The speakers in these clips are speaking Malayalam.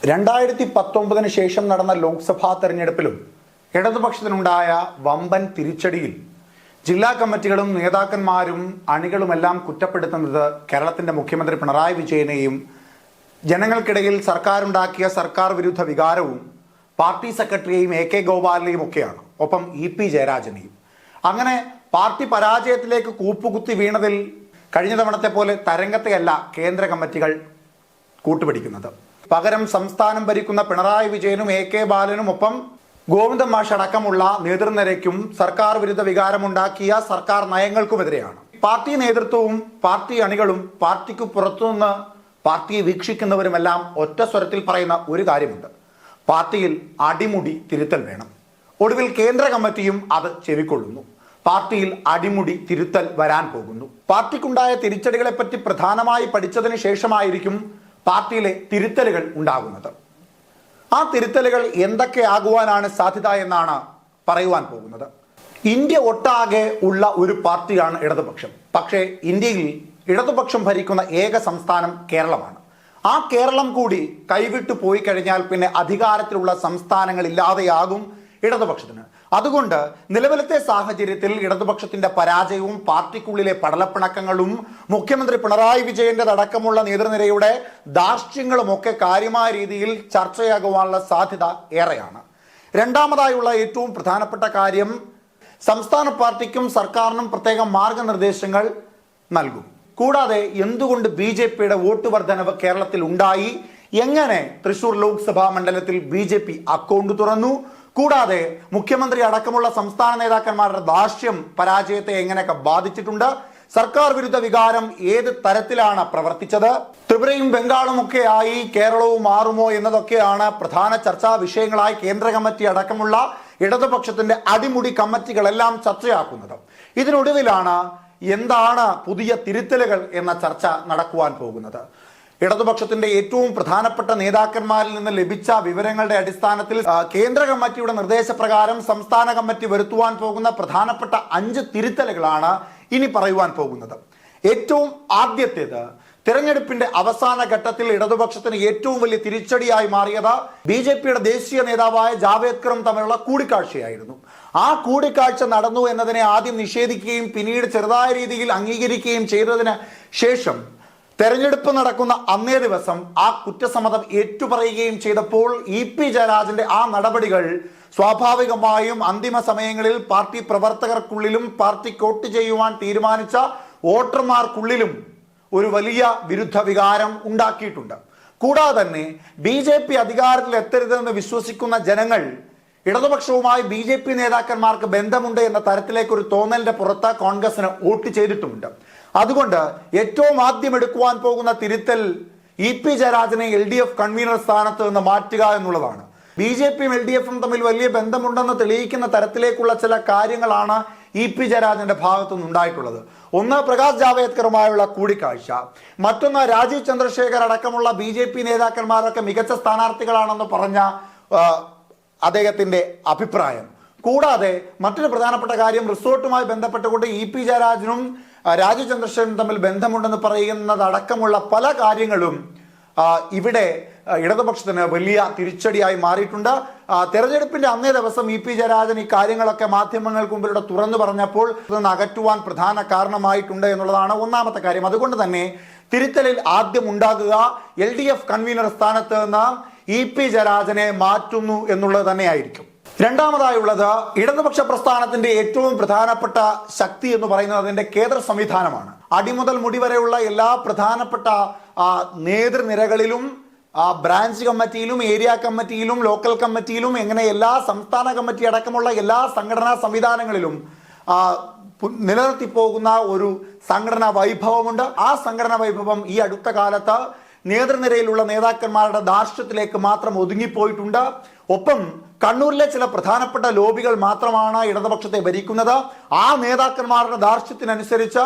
2019 ശേഷം നടന്ന ലോക്സഭാ തെരഞ്ഞെടുപ്പിലും ഇടതുപക്ഷത്തിനുണ്ടായ വമ്പൻ തിരിച്ചടിയിൽ ജില്ലാ കമ്മിറ്റികളും നേതാക്കന്മാരും അണികളുമെല്ലാം കുറ്റപ്പെടുത്തുന്നത് കേരളത്തിന്റെ മുഖ്യമന്ത്രി പിണറായി വിജയനെയും ജനങ്ങൾക്കിടയിൽ സർക്കാരുണ്ടാക്കിയ സർക്കാർ വിരുദ്ധ വികാരവും പാർട്ടി സെക്രട്ടറിയെയും AK ഗോപാലിനെയും ഒക്കെയാണ്, ഒപ്പം EP ജയരാജനെയും. അങ്ങനെ പാർട്ടി പരാജയത്തിലേക്ക് കൂപ്പുകുത്തി വീണതിൽ കഴിഞ്ഞ തവണത്തെ പോലെ തരംഗത്തെയല്ല കേന്ദ്ര കമ്മിറ്റികൾ കൂട്ടുപിടിക്കുന്നത്. പകരം സംസ്ഥാനം ഭരിക്കുന്ന പിണറായി വിജയനും AK ബാലനും ഒപ്പം ഗോവിന്ദൻ മാഷ് അടക്കമുള്ള നേതൃനിരയ്ക്കും സർക്കാർ വിരുദ്ധ വികാരമുണ്ടാക്കിയ സർക്കാർ നയങ്ങൾക്കുമെതിരെയാണ്. പാർട്ടി നേതൃത്വവും പാർട്ടി അണികളും പാർട്ടിക്ക് പുറത്തുനിന്ന് പാർട്ടിയെ വീക്ഷിക്കുന്നവരുമെല്ലാം ഒറ്റ സ്വരത്തിൽ പറയുന്ന ഒരു കാര്യമുണ്ട്: പാർട്ടിയിൽ അടിമുടി തിരുത്തൽ വേണം. ഒടുവിൽ കേന്ദ്ര കമ്മിറ്റിയും അത് ചെവിക്കൊള്ളുന്നു. പാർട്ടിയിൽ അടിമുടി തിരുത്തൽ വരാൻ പോകുന്നു. പാർട്ടിക്കുണ്ടായ തിരിച്ചടികളെപ്പറ്റി പ്രധാനമായി പഠിച്ചതിന് ശേഷമായിരിക്കും പാർട്ടിയിലെ തിരുത്തലുകൾ ഉണ്ടാകുന്നത്. ആ തിരുത്തലുകൾ എന്തൊക്കെയാകുവാനാണ് സാധ്യത എന്നാണ് പറയുവാൻ പോകുന്നത്. ഇന്ത്യ ഒട്ടാകെ ഉള്ള ഒരു പാർട്ടിയാണ് ഇടതുപക്ഷം. പക്ഷേ ഇന്ത്യയിൽ ഇടതുപക്ഷം ഭരിക്കുന്ന ഏക സംസ്ഥാനം കേരളമാണ്. ആ കേരളം കൂടി കൈവിട്ടു പോയി കഴിഞ്ഞാൽ പിന്നെ അധികാരത്തിലുള്ള സംസ്ഥാനങ്ങൾ ഇല്ലാതെയാകും ഇടതുപക്ഷത്തിന്. അതുകൊണ്ട് നിലവിലത്തെ സാഹചര്യത്തിൽ ഇടതുപക്ഷത്തിന്റെ പരാജയവും പാർട്ടിക്കുള്ളിലെ പടലപ്പിണക്കങ്ങളും മുഖ്യമന്ത്രി പിണറായി വിജയന്റെ അടക്കമുള്ള നേതൃനിരയുടെ ധാർഷ്ട്യങ്ങളും ഒക്കെ കാര്യമായ രീതിയിൽ ചർച്ചയാകുവാനുള്ള സാധ്യത ഏറെയാണ്. രണ്ടാമതായുള്ള ഏറ്റവും പ്രധാനപ്പെട്ട കാര്യം, സംസ്ഥാന പാർട്ടിക്കും സർക്കാരിനും പ്രത്യേക മാർഗനിർദ്ദേശങ്ങൾ നൽകും. കൂടാതെ എന്തുകൊണ്ട് BJPയുടെ വോട്ട് വർധനവ് കേരളത്തിൽ ഉണ്ടായി, എങ്ങനെ തൃശൂർ ലോക്സഭാ മണ്ഡലത്തിൽ BJP അക്കൗണ്ട് തുറന്നു, കൂടാതെ മുഖ്യമന്ത്രി അടക്കമുള്ള സംസ്ഥാന നേതാക്കന്മാരുടെ ധാർഷ്ട്യം പരാജയത്തെ എങ്ങനെയൊക്കെ ബാധിച്ചിട്ടുണ്ട്, സർക്കാർ വിരുദ്ധ വികാരം ഏത് തരത്തിലാണ് പ്രവർത്തിച്ചത്, ത്രിപുരയും ബംഗാളും ഒക്കെ ആയി കേരളവും മാറുമോ എന്നതൊക്കെയാണ് പ്രധാന ചർച്ചാ വിഷയങ്ങളായി കേന്ദ്ര കമ്മിറ്റി അടക്കമുള്ള ഇടതുപക്ഷത്തിന്റെ അടിമുടി കമ്മിറ്റികളെല്ലാം ചർച്ചയാക്കുന്നത്. ഇതിനൊടുവിലാണ് എന്താണ് പുതിയ തിരുത്തലുകൾ എന്ന ചർച്ച നടക്കുവാൻ പോകുന്നത്. ഇടതുപക്ഷത്തിന്റെ ഏറ്റവും പ്രധാനപ്പെട്ട നേതാക്കന്മാരിൽ നിന്ന് ലഭിച്ച വിവരങ്ങളുടെ അടിസ്ഥാനത്തിൽ കേന്ദ്ര കമ്മിറ്റിയുടെ നിർദ്ദേശപ്രകാരം സംസ്ഥാന കമ്മിറ്റി വരുത്തുവാൻ പോകുന്ന പ്രധാനപ്പെട്ട 5 തിരുത്തലുകളാണ് ഇനി പറയുവാൻ പോകുന്നത്. ഏറ്റവും ആദ്യത്തേത്, തിരഞ്ഞെടുപ്പിന്റെ അവസാന ഘട്ടത്തിൽ ഇടതുപക്ഷത്തിന് ഏറ്റവും വലിയ തിരിച്ചടിയായി മാറിയത് BJPയുടെ ദേശീയ നേതാവായ ജാവേദ്കറും തമ്മിലുള്ള കൂടിക്കാഴ്ചയായിരുന്നു. ആ കൂടിക്കാഴ്ച നടന്നു എന്നതിനെ ആദ്യം നിഷേധിക്കുകയും പിന്നീട് ചെറുതായ രീതിയിൽ അംഗീകരിക്കുകയും ചെയ്തതിന് ശേഷം തെരഞ്ഞെടുപ്പ് നടക്കുന്ന അന്നേ ദിവസം ആ കുറ്റസമ്മതം ഏറ്റുപറയുകയും ചെയ്തപ്പോൾ EP ജയരാജന്റെ ആ നടപടികൾ സ്വാഭാവികമായും അന്തിമ സമയങ്ങളിൽ പാർട്ടി പ്രവർത്തകർക്കുള്ളിലും പാർട്ടി വോട്ട് ചെയ്യുവാൻ തീരുമാനിച്ച വോട്ടർമാർക്കുള്ളിലും ഒരു വലിയ വിരുദ്ധ വികാരം ഉണ്ടാക്കിയിട്ടുണ്ട്. കൂടാതെ തന്നെ BJP അധികാരത്തിൽ എത്തരുതെന്ന് വിശ്വസിക്കുന്ന ജനങ്ങൾ ഇടതുപക്ഷവുമായി BJP നേതാക്കന്മാർക്ക് ബന്ധമുണ്ട് എന്ന തരത്തിലേക്ക് ഒരു തോന്നലിന്റെ പുറത്ത് കോൺഗ്രസിന് വോട്ട് ചെയ്തിട്ടുമുണ്ട്. അതുകൊണ്ട് ഏറ്റവും ആദ്യം എടുക്കുവാൻ പോകുന്ന തിരുത്തൽ EP ജയരാജനെ LDF കൺവീനർ സ്ഥാനത്ത് നിന്ന് മാറ്റുക എന്നുള്ളതാണ്. BJPയും LDFും തമ്മിൽ വലിയ ബന്ധമുണ്ടെന്ന് തെളിയിക്കുന്ന തരത്തിലേക്കുള്ള ചില കാര്യങ്ങളാണ് EP ജയരാജന്റെ ഭാഗത്തുനിന്ന് ഉണ്ടായിട്ടുള്ളത്. ഒന്ന്, പ്രകാശ് ജാവേദ്കറുമായുള്ള കൂടിക്കാഴ്ച. മറ്റൊന്ന്, രാജീവ് ചന്ദ്രശേഖർ അടക്കമുള്ള BJP നേതാക്കന്മാരൊക്കെ മികച്ച സ്ഥാനാർത്ഥികളാണെന്ന് പറഞ്ഞ അദ്ദേഹത്തിന്റെ അഭിപ്രായം. കൂടാതെ മറ്റൊരു പ്രധാനപ്പെട്ട കാര്യം, റിസോർട്ടുമായി ബന്ധപ്പെട്ടുകൊണ്ട് EP ജയരാജനും രാജീവ് ചന്ദ്രശേഖരനും തമ്മിൽ ബന്ധമുണ്ടെന്ന് പറയുന്നതടക്കമുള്ള പല കാര്യങ്ങളും ഇവിടെ ഇടതുപക്ഷത്തിന് വലിയ തിരിച്ചടിയായി മാറിയിട്ടുണ്ട്. തെരഞ്ഞെടുപ്പിന്റെ അന്നേ ദിവസം EP ജയരാജൻ ഈ കാര്യങ്ങളൊക്കെ മാധ്യമങ്ങൾക്ക് മുമ്പിലൂടെ തുറന്നു പറഞ്ഞപ്പോൾ ഇതൊന്ന് അകറ്റുവാൻ പ്രധാന കാരണമായിട്ടുണ്ട് എന്നുള്ളതാണ് ഒന്നാമത്തെ കാര്യം. അതുകൊണ്ട് തന്നെ തിരുത്തലിൽ ആദ്യം ഉണ്ടാകുക LDF കൺവീനർ സ്ഥാനത്ത് നിന്ന് EP ജയരാജനെ മാറ്റുന്നു എന്നുള്ളത് തന്നെയായിരിക്കും. രണ്ടാമതായുള്ളത്, ഇടതുപക്ഷ പ്രസ്ഥാനത്തിന്റെ ഏറ്റവും പ്രധാനപ്പെട്ട ശക്തി എന്ന് പറയുന്നത് അതിന്റെ കേന്ദ്ര സംവിധാനമാണ്. അടിമുതൽ മുടി വരെയുള്ള എല്ലാ പ്രധാനപ്പെട്ട നേതൃനിരകളിലും ബ്രാഞ്ച് കമ്മിറ്റിയിലും ഏരിയ കമ്മിറ്റിയിലും ലോക്കൽ കമ്മിറ്റിയിലും എങ്ങനെ എല്ലാ സംസ്ഥാന കമ്മിറ്റി അടക്കമുള്ള എല്ലാ സംഘടനാ സംവിധാനങ്ങളിലും നിലനിർത്തിപ്പോകുന്ന ഒരു സംഘടനാ വൈഭവമുണ്ട്. ആ സംഘടനാ വൈഭവം ഈ അടുത്ത കാലത്ത് നേതൃനിരയിലുള്ള നേതാക്കന്മാരുടെ ധാർഷ്ട്യത്തിലേക്ക് മാത്രം ഒതുങ്ങിപ്പോയിട്ടുണ്ട്. ഒപ്പം കണ്ണൂരിലെ ചില പ്രധാനപ്പെട്ട ലോബികൾ മാത്രമാണ് ഇടതുപക്ഷത്തെ ഭരിക്കുന്നത്. ആ നേതാക്കന്മാരുടെ ധാർഷ്ട്യത്തിനനുസരിച്ച്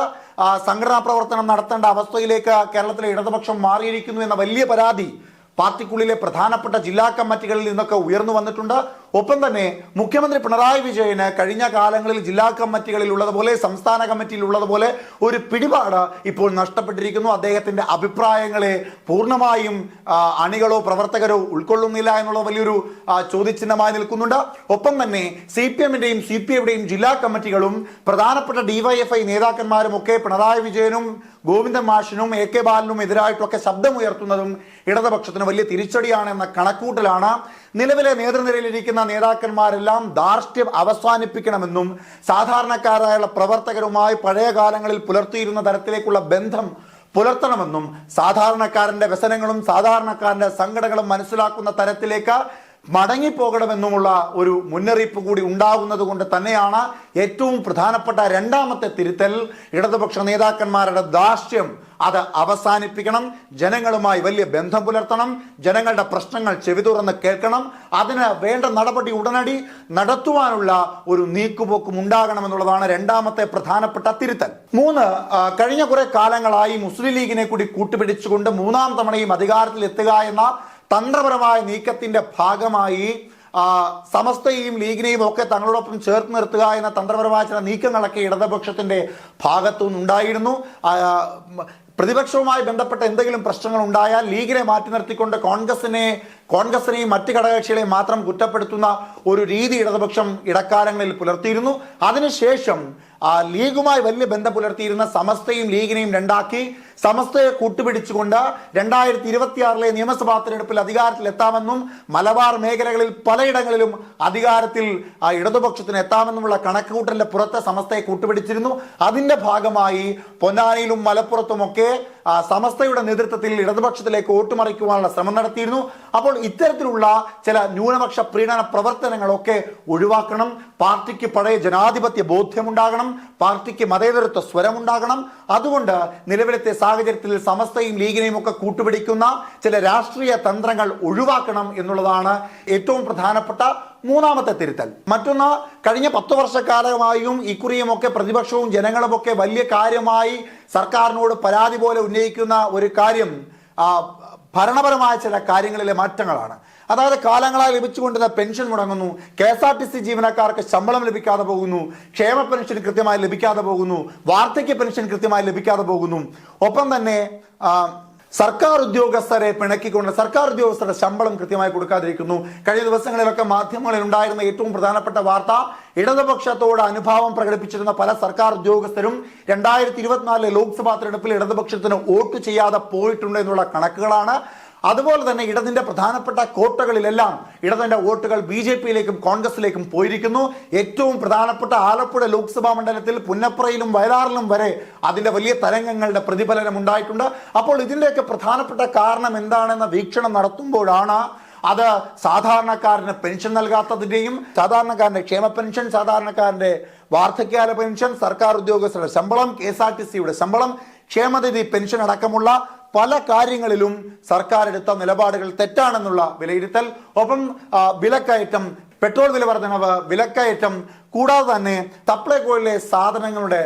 സംഘടനാ പ്രവർത്തനം നടത്തേണ്ട അവസ്ഥയിലേക്ക് കേരളത്തിലെ ഇടതുപക്ഷം മാറിയിരിക്കുന്നു എന്ന വലിയ പരാതി പാർട്ടിക്കുള്ളിലെ പ്രധാനപ്പെട്ട ജില്ലാ കമ്മിറ്റികളിൽ നിന്നൊക്കെ ഉയർന്നു വന്നിട്ടുണ്ട്. ഒപ്പം തന്നെ മുഖ്യമന്ത്രി പിണറായി വിജയന് കഴിഞ്ഞ കാലങ്ങളിൽ ജില്ലാ കമ്മിറ്റികളിൽ ഉള്ളതുപോലെ സംസ്ഥാന കമ്മിറ്റിയിൽ ഉള്ളതുപോലെ ഒരു പിടിപാട് ഇപ്പോൾ നഷ്ടപ്പെട്ടിരിക്കുന്നു. അദ്ദേഹത്തിന്റെ അഭിപ്രായങ്ങളെ പൂർണ്ണമായും അണികളോ പ്രവർത്തകരോ ഉൾക്കൊള്ളുന്നില്ല എന്നുള്ള വലിയൊരു ചോദ്യചിഹ്നമായി നിൽക്കുന്നുണ്ട്. ഒപ്പം തന്നെ CPM-ന്റെയും CPI-യുടെയും ജില്ലാ കമ്മിറ്റികളും പ്രധാനപ്പെട്ട DYFI നേതാക്കന്മാരും ഒക്കെ പിണറായി വിജയനും ഗോവിന്ദൻ മാഷിനും AK ബാലനും എതിരായിട്ടൊക്കെ ശബ്ദമുയർത്തുന്നതും ഇടതുപക്ഷത്തിന് വലിയ തിരിച്ചടിയാണെന്ന കണക്കൂട്ടലാണ്. നിലവിലെ നേതൃനിരയിലിരിക്കുന്ന നേതാക്കന്മാരെല്ലാം ധാർഷ്ട്യം അവസാനിപ്പിക്കണമെന്നും സാധാരണക്കാരായുള്ള പ്രവർത്തകരുമായി പഴയ കാലങ്ങളിൽ പുലർത്തിയിരുന്ന തരത്തിലേക്കുള്ള ബന്ധം പുലർത്തണമെന്നും സാധാരണക്കാരന്റെ വ്യസനങ്ങളും സാധാരണക്കാരന്റെ സങ്കടങ്ങളും മനസ്സിലാക്കുന്ന തരത്തിലേക്ക് മടങ്ങിപ്പോകണമെന്നുമുള്ള ഒരു മുന്നറിയിപ്പ് കൂടി ഉണ്ടാകുന്നത് കൊണ്ട് തന്നെയാണ് ഏറ്റവും പ്രധാനപ്പെട്ട രണ്ടാമത്തെ തിരുത്തൽ ഇടതുപക്ഷ നേതാക്കന്മാരുടെ ധാർഷ്ട്യം അത് അവസാനിപ്പിക്കണം, ജനങ്ങളുമായി വലിയ ബന്ധം പുലർത്തണം, ജനങ്ങളുടെ പ്രശ്നങ്ങൾ ചെവി തുറന്ന് കേൾക്കണം, അതിന് വേണ്ട നടപടി ഉടനടി നടത്തുവാനുള്ള ഒരു നീക്കുപോക്കും ഉണ്ടാകണമെന്നുള്ളതാണ് രണ്ടാമത്തെ പ്രധാനപ്പെട്ട തിരുത്തൽ. 3, കഴിഞ്ഞ കുറെ കാലങ്ങളായി മുസ്ലിം ലീഗിനെ കൂടി കൂട്ടുപിടിച്ചുകൊണ്ട് മൂന്നാം തവണയും അധികാരത്തിൽ എത്തുക എന്ന തന്ത്രപരമായ നീക്കത്തിന്റെ ഭാഗമായി സമസ്തയെയും ലീഗിനെയും ഒക്കെ തങ്ങളോടൊപ്പം ചേർത്ത് നിർത്തുക എന്ന തന്ത്രപരമായ ചില നീക്കങ്ങളൊക്കെ ഇടതുപക്ഷത്തിന്റെ ഭാഗത്തു നിന്നുണ്ടായിരുന്നു. പ്രതിപക്ഷവുമായി ബന്ധപ്പെട്ട എന്തെങ്കിലും പ്രശ്നങ്ങൾ ഉണ്ടായാൽ ലീഗിനെ മാറ്റി നിർത്തിക്കൊണ്ട് കോൺഗ്രസിനെയും മറ്റ് ഘടകകക്ഷികളെയും മാത്രം കുറ്റപ്പെടുത്തുന്ന ഒരു രീതി ഇടതുപക്ഷം ഇടക്കാലങ്ങളിൽ പുലർത്തിയിരുന്നു. അതിനുശേഷം ലീഗുമായി വലിയ ബന്ധം പുലർത്തിയിരുന്ന സമസ്തയും ലീഗിനെയും രണ്ടാക്കി സമസ്തയെ കൂട്ടുപിടിച്ചുകൊണ്ട് 2026 നിയമസഭാ തെരഞ്ഞെടുപ്പിൽ അധികാരത്തിൽ എത്താമെന്നും മലബാർ മേഖലകളിൽ പലയിടങ്ങളിലും അധികാരത്തിൽ ഇടതുപക്ഷത്തിന് എത്താമെന്നുമുള്ള കണക്കുകൂട്ടലിന്റെ പുറത്ത് സമസ്തയെ കൂട്ടുപിടിച്ചിരുന്നു. അതിന്റെ ഭാഗമായി പൊന്നാനിയിലും മലപ്പുറത്തുമൊക്കെ സമസ്തയുടെ നേതൃത്വത്തിൽ ഇടതുപക്ഷത്തിലേക്ക് വോട്ടുമറിക്കുവാനുള്ള ശ്രമം നടത്തിയിരുന്നു. അപ്പോൾ ഇത്തരത്തിലുള്ള ചില ന്യൂനപക്ഷ പ്രീണന പ്രവർത്തനങ്ങളൊക്കെ ഒഴിവാക്കണം. പാർട്ടിക്ക് പഴയ ജനാധിപത്യ ബോധ്യമുണ്ടാകണം, പാർട്ടിക്ക് മതേതരത്വ സ്വരമുണ്ടാകണം. അതുകൊണ്ട് നിലവിലത്തെ സാഹചര്യത്തിൽ സമസ്തയും ലീഗിനെയും ഒക്കെ കൂട്ടുപിടിക്കുന്ന ചില രാഷ്ട്രീയ തന്ത്രങ്ങൾ ഒഴിവാക്കണം എന്നുള്ളതാണ് ഏറ്റവും പ്രധാനപ്പെട്ട മൂന്നാമത്തെ തിരുത്തൽ. മറ്റൊന്ന്, കഴിഞ്ഞ 10 വർഷക്കാലമായും ഇക്കുറിയുമൊക്കെ പ്രതിപക്ഷവും ജനങ്ങളുമൊക്കെ വലിയ കാര്യമായി സർക്കാരിനോട് പരാതി പോലെ ഉന്നയിക്കുന്ന ഒരു കാര്യം ഭരണപരമായ ചില കാര്യങ്ങളിലെ മാറ്റങ്ങളാണ്. അതായത് കാലങ്ങളായി ലഭിച്ചുകൊണ്ടിരുന്ന പെൻഷൻ മുടങ്ങുന്നു, KSRTC ജീവനക്കാർക്ക് ശമ്പളം ലഭിക്കാതെ പോകുന്നു, ക്ഷേമ പെൻഷൻ കൃത്യമായി ലഭിക്കാതെ പോകുന്നു, വാർദ്ധക്യ പെൻഷൻ കൃത്യമായി ലഭിക്കാതെ പോകുന്നു. ഒപ്പം തന്നെ സർക്കാർ ഉദ്യോഗസ്ഥരെ പിണക്കിക്കൊണ്ട് സർക്കാർ ഉദ്യോഗസ്ഥരുടെ ശമ്പളം കൃത്യമായി കൊടുക്കാതിരിക്കുന്നു. കഴിഞ്ഞ ദിവസങ്ങളിലൊക്കെ മാധ്യമങ്ങളിൽ ഉണ്ടായിരുന്ന ഏറ്റവും പ്രധാനപ്പെട്ട വാർത്ത, ഇടതുപക്ഷത്തോട് അനുഭാവം പ്രകടിപ്പിച്ചിരുന്ന പല സർക്കാർ ഉദ്യോഗസ്ഥരും 2024 ലോക്സഭാ തെരഞ്ഞെടുപ്പിൽ ഇടതുപക്ഷത്തിന് വോട്ട് ചെയ്യാതെ പോയിട്ടുണ്ട് എന്നുള്ള കണക്കുകളാണ്. അതുപോലെ തന്നെ ഇടതിന്റെ പ്രധാനപ്പെട്ട കോട്ടകളിലെല്ലാം ഇടതിന്റെ വോട്ടുകൾ BJP-യിലേക്കും കോൺഗ്രസിലേക്കും പോയിരിക്കുന്നു. ഏറ്റവും പ്രധാനപ്പെട്ട ആലപ്പുഴ ലോക്സഭാ മണ്ഡലത്തിൽ പുന്നപ്രയിലും വയലാറിലും വരെ അതിന്റെ വലിയ തരംഗങ്ങളുടെ പ്രതിഫലനം ഉണ്ടായിട്ടുണ്ട്. അപ്പോൾ ഇതിന്റെയൊക്കെ പ്രധാനപ്പെട്ട കാരണം എന്താണെന്ന വീക്ഷണം നടത്തുമ്പോഴാണ് അത് സാധാരണക്കാരന് പെൻഷൻ നൽകാത്തതിന്റെയും സാധാരണക്കാരന്റെ ക്ഷേമ പെൻഷൻ, സാധാരണക്കാരന്റെ വാർദ്ധക്യകാല പെൻഷൻ, സർക്കാർ ഉദ്യോഗസ്ഥരുടെ ശമ്പളം, KSRTC-യുടെ ശമ്പളം, ക്ഷേമനിധി പെൻഷൻ അടക്കമുള്ള പല കാര്യങ്ങളിലും സർക്കാർ എടുത്ത നിലപാടുകൾ തെറ്റാണെന്നുള്ള വിലയിരുത്തൽ. ഒപ്പം വിലക്കയറ്റം, പെട്രോൾ വില വർധനവ്, വിലക്കയറ്റം, കൂടാതെ തന്നെ സപ്ലൈകോയിലെ സാധനങ്ങളുടെ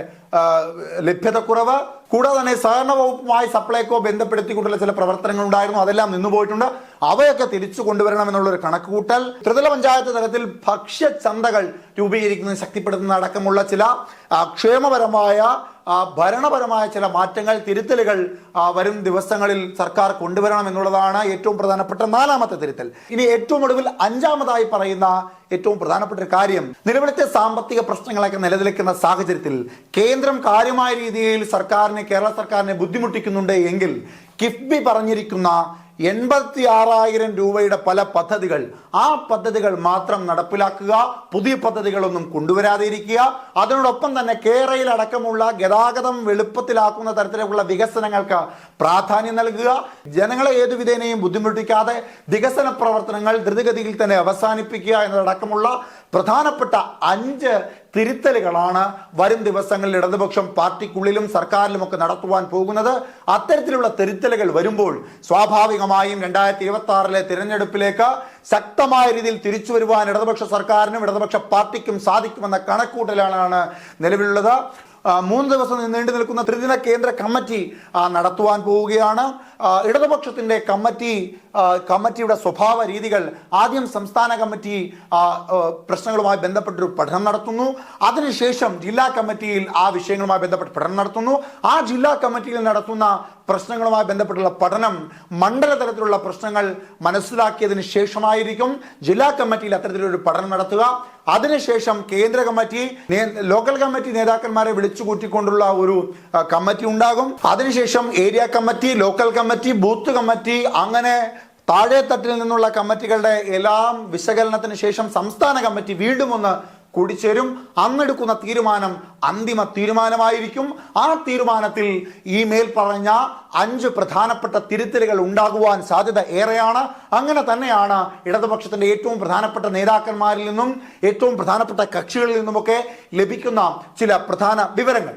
ലഭ്യതക്കുറവ്, കൂടാതെ തന്നെ സഹകരണ വകുപ്പുമായി സപ്ലൈകോ ബന്ധപ്പെടുത്തിക്കൊണ്ടുള്ള ചില പ്രവർത്തനങ്ങൾ ഉണ്ടായിരുന്നു, അതെല്ലാം നിന്നുപോയിട്ടുണ്ട്. അവയൊക്കെ തിരിച്ചു കൊണ്ടുവരണം എന്നുള്ളൊരു കണക്കുകൂട്ടൽ. ത്രിതല പഞ്ചായത്ത് തലത്തിൽ ഭക്ഷ്യചന്തകൾ രൂപീകരിക്കുന്നത് ശക്തിപ്പെടുത്തുന്ന അടക്കമുള്ള ചില ക്ഷേമപരമായ ഭരണപരമായ ചില മാറ്റങ്ങൾ, തിരുത്തലുകൾ വരും ദിവസങ്ങളിൽ സർക്കാർ കൊണ്ടുവരണം എന്നുള്ളതാണ് ഏറ്റവും പ്രധാനപ്പെട്ട 4ാമത്തെ തിരുത്തൽ. ഇനി ഏറ്റവും ഒടുവിൽ 5ാമതായി പറയുന്ന ഏറ്റവും പ്രധാനപ്പെട്ട ഒരു കാര്യം, നിലവിലത്തെ സാമ്പത്തിക പ്രശ്നങ്ങളൊക്കെ നിലനിൽക്കുന്ന സാഹചര്യത്തിൽ കേന്ദ്രം കാര്യമായ രീതിയിൽ കേരള സർക്കാരിനെ ബുദ്ധിമുട്ടിക്കുന്നുണ്ട് എങ്കിൽ കിഫ്ബി പറഞ്ഞിരിക്കുന്ന 86,000 രൂപയുടെ പല പദ്ധതികൾ, ആ പദ്ധതികൾ മാത്രം നടപ്പിലാക്കുക, പുതിയ പദ്ധതികളൊന്നും കൊണ്ടുവരാതെ ഇരിക്കുക. അതിനോടൊപ്പം തന്നെ കേരളയിൽ അടക്കമുള്ള ഗതാഗതം എളുപ്പത്തിലാക്കുന്ന തരത്തിലുള്ള വികസനങ്ങൾക്ക് പ്രാധാന്യം നൽകുക. ജനങ്ങളെ ഏതു വിധേനയും ബുദ്ധിമുട്ടിക്കാതെ വികസന പ്രവർത്തനങ്ങൾ ദ്രുതഗതിയിൽ തന്നെ അവസാനിപ്പിക്കുക എന്നതടക്കമുള്ള പ്രധാനപ്പെട്ട 5 തിരുത്തലുകളാണ് വരും ദിവസങ്ങളിൽ ഇടതുപക്ഷം പാർട്ടിക്കുള്ളിലും സർക്കാരിലുമൊക്കെ നടത്തുവാൻ പോകുന്നത്. അത്തരത്തിലുള്ള തിരുത്തലുകൾ വരുമ്പോൾ സ്വാഭാവികമായും 2026 തിരഞ്ഞെടുപ്പിലേക്ക് ശക്തമായ രീതിയിൽ തിരിച്ചു വരുവാൻ ഇടതുപക്ഷ സർക്കാരിനും ഇടതുപക്ഷ പാർട്ടിക്കും സാധിക്കുമെന്ന കണക്കൂട്ടലാണ് നിലവിലുള്ളത്. 3 ദിവസം നീണ്ടു നിൽക്കുന്ന ത്രിദിന കേന്ദ്ര കമ്മിറ്റി നടത്തുവാൻ പോവുകയാണ്. ഇടതുപക്ഷത്തിന്റെ കമ്മിറ്റിയുടെ സ്വഭാവ രീതികൾ, ആദ്യം സംസ്ഥാന കമ്മിറ്റി പ്രശ്നങ്ങളുമായി ബന്ധപ്പെട്ടൊരു പഠനം നടത്തുന്നു. അതിനുശേഷം ജില്ലാ കമ്മിറ്റിയിൽ ആ വിഷയങ്ങളുമായി ബന്ധപ്പെട്ട് പഠനം നടത്തുന്നു. ആ ജില്ലാ കമ്മിറ്റിയിൽ നടത്തുന്ന പ്രശ്നങ്ങളുമായി ബന്ധപ്പെട്ടുള്ള പഠനം മണ്ഡല തലത്തിലുള്ള പ്രശ്നങ്ങൾ മനസ്സിലാക്കിയതിന് ശേഷമായിരിക്കും ജില്ലാ കമ്മിറ്റിയിൽ അത്തരത്തിലൊരു പഠനം നടത്തുക. അതിനുശേഷം കേന്ദ്ര കമ്മിറ്റി, ലോക്കൽ കമ്മിറ്റി നേതാക്കന്മാരെ വിളിച്ചു കൂട്ടിക്കൊണ്ടുള്ള ഒരു കമ്മിറ്റി ഉണ്ടാകും. അതിനുശേഷം area committee, local committee, booth committee, അങ്ങനെ താഴെ തട്ടിൽ നിന്നുള്ള കമ്മിറ്റികളുടെ എല്ലാം വിശകലനത്തിന് ശേഷം സംസ്ഥാന കമ്മിറ്റി വീണ്ടും ഒന്ന് കൂടിച്ചേരും. അന്നെടുക്കുന്ന തീരുമാനം അന്തിമ തീരുമാനമായിരിക്കും. ആ തീരുമാനത്തിൽ ഈ മേൽ പറഞ്ഞ 5 പ്രധാനപ്പെട്ട തിരുത്തലുകൾ ഉണ്ടാകുവാൻ സാധ്യത ഏറെയാണ്. അങ്ങനെ തന്നെയാണ് ഇടതുപക്ഷത്തിന്റെ ഏറ്റവും പ്രധാനപ്പെട്ട നേതാക്കന്മാരിൽ നിന്നും ഏറ്റവും പ്രധാനപ്പെട്ട കക്ഷികളിൽ നിന്നുമൊക്കെ ലഭിക്കുന്ന ചില പ്രധാന വിവരങ്ങൾ.